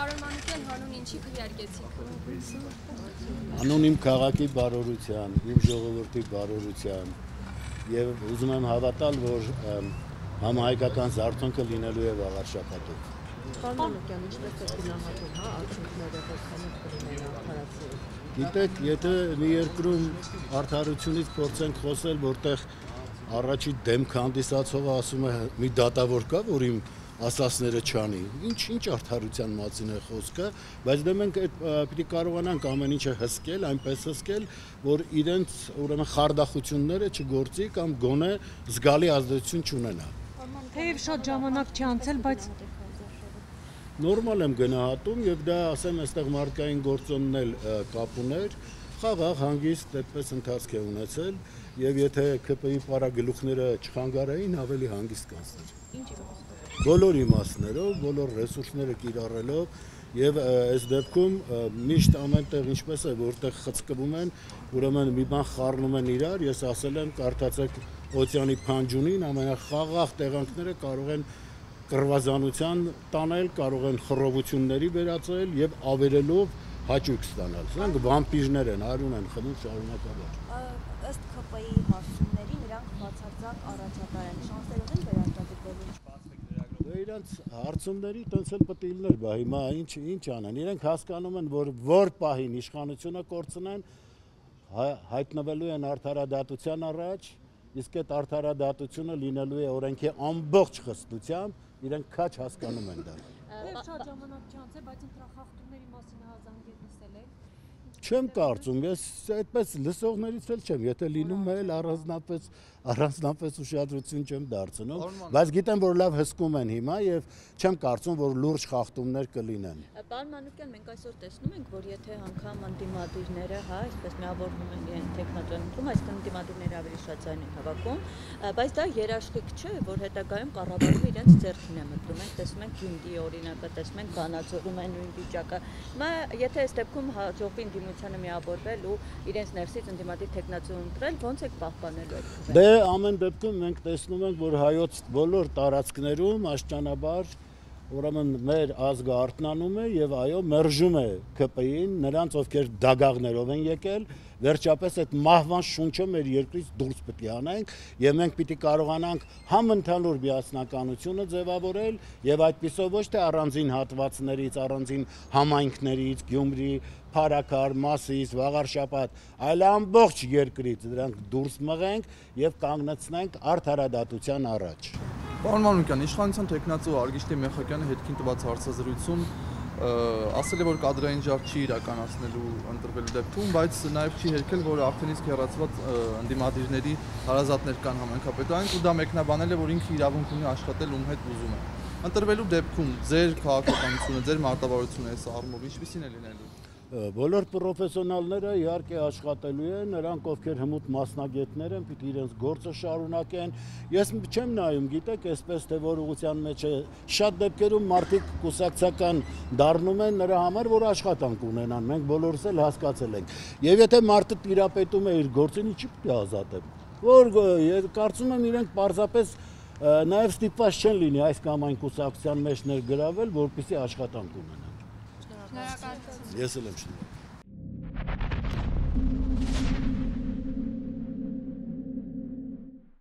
Պարոն Մանուկյան, հանուն ինչի քվեարկեցիք։ Հանուն իմ քաղաքի բարօրության, իմ ժողովրդի բարօրության եւ ուզում եմ հավատալ, որ համահայկական զարթոնքը լինելու է վաղ շաբաթով։ Պարոն Մանուկյան, ինչպես է գնահատում, արդյունքները որքանով կլինեն արդարացիի։ Գիտեք, եթե մի երկրում արդարությունից փորձենք խոսել, որտեղ առաջի դեմք հանդիսացողը ասում է մի դատավոր կա, որ իմ ասասները չանի, ինչ արդարության մասին է խոսքը, բայց դե մենք պիտի կարողանանք ամեն ինչը հսկել, այնպես հսկել, որ իրենց ուրեմն խարդախությունները չգործի կամ գոնե զգալի ազդեցություն չունենա։ Թեև շատ ժամանակ չի անցել, բայց նորմալ եմ գնահատում եւ դա ասեմ այստեղ մարդկային գործոնն էլ կապ ուներ, խաղաղ հանգիստ այդպես ընթացք է ունեցել եւ եթե ԿՊ-ի պարագլուխները չխանգարեին, ավելի հանգիստ կանցներ։ Բոլոր իմաստներով, բոլոր ռեսուրսները կիրառելով եւ այս դեպքում միշտ ամենտեղ ինչպես է, որտեղ խցկվում են, ուրեմն մի բան խառնում են իրար, ես ասել եմ, կարդացեք օցեանի փանջունին, ամենախաղաղ տեղանքները կարող են կռվազանության տանել, կարող են խռովությունների վերածել եւ ավերելով հաճույք ստանալ։ Սրանք վամպիրներ են, արյուն են խմում շարունակաբար։ Ըստ ԿՊ-ի հարցումների նրանք բացարձակ առաջատար են, շանսերով են վերարտադրվելու։ Իրանց հարցումների տենց էլ պետք է լիներ, բա հիմա ինչ անեն։ Իրենք հասկանում են, որ պահին իշխանությունը կորցնեն, հայտնվելու են արդարադատության առաջ, իսկ այդ արդարադատությունը լինելու է օրենքի ամբողջ խստությամբ, իրենք քաչ հասկանում են դա։ շատ ժամանակ չի անցել, բայց ընտրախախտումների մասին հազանգեր լսել եք։ Չեմ կարծում, ես այդպես լսողներից էլ չեմ, եթե լինում է էլ առանձնապես ուշադրություն չեմ դարձնում, բայց գիտեմ, որ լավ հսկում են հիմա եւ չեմ կարծում, որ լուրջ խախտումներ կլինեն։ Պարոն Մանուկյան, մենք այսօր տեսնում ենք, որ եթե անգամ ընդդիմադիրները, այսպես միավորվում են իրեն տեխնատոն ընտրում, այսինքն ընդդիմադիրները ավելի շատ ձայն են հավաքում, բայց դա երաշխիք չէ, որ հետագայում կառավարումը իրենց ձեռքին է մտնում։ Մենք տեսնում ենք Գյումրիի օրինակը, տեսնում ենք Վանաձորում այն նույն վիճակը։ Հիմա եթե այս դեպքում հաջողվի ընդդիմությանը միավորվել ու իրենց ներսից ընդդիմադիր տեխնատոն ընտրել, ոնց եք պահպանելու այդ։ Դե ամեն դեպքում մենք տեսնում ենք, որ հայոց բոլոր տարածքներում աշճանաբար ուրեմն մեր ազգը արթնանում է եւ այո մերժում է ԿՊ-ին, նրանց ովքեր դագաղներով են եկել, վերջապես այդ մահվան շունչը մեր երկրից դուրս պետք է անենք եւ մենք պիտի կարողանանք համընդհանուր միասնականությունը ձևավորել եւ այդպիսով ոչ թե առանձին հատվածներից, առանձին համայնքներից, Գյումրի, Փարաքար, Մասիս, Վաղարշապատ, այլ ամբողջ երկրից դրանք դուրս մղենք եւ կանգնեցնենք արդարադատության առաջ։ Պարոն Մանուկյան, իշխանության տեխնացու Արգիշտե Մեխակյանը հետքին տված հարցազրույցում ասել է, որ կադրային ժառ չի իրականացնելու ընտրվելու դեպքում, բայց նաև չի հերքել, որ արդեն իսկ հեռացված ընդդիմադիրների հարազատներ կան համայնքապետարանում ու դա մեկնաբանել է, որ ինքը իրավունք ունի աշխատել ում հետ ուզում է։ Ընտրվելու դեպքում ձեր քաղաքականությունը, ձեր մարտավարությունը այս առումով ինչպիսին է լինելու։ Բոլոր պրոֆեսիոնալները իհարկե աշխատելու են, նրանք ովքեր հմուտ մասնագետներ են, պիտի իրենց գործը շարունակեն։ Ես չեմ նայում, գիտեք, այսպես թե որ ուղղության մեջ է, շատ դեպքերում մարդիկ կուսակցական դառնում են նրա համար, որ աշխատանք ունենան, մենք բոլորս էլ հասկացել ենք։ Եվ եթե մարդը տիրապետում է իր գործին, ինչի՞ պետք է ազատեմ։ Որ կարծում եմ իրենք պարզապես նաև ստիպված չեն լինի այս կամ այն կուսակցության մեջ ներգրավել, որպեսզի աշխատանք ունենան։ Շնորհակալություն։ Ես էլ եմ շնորհակալ։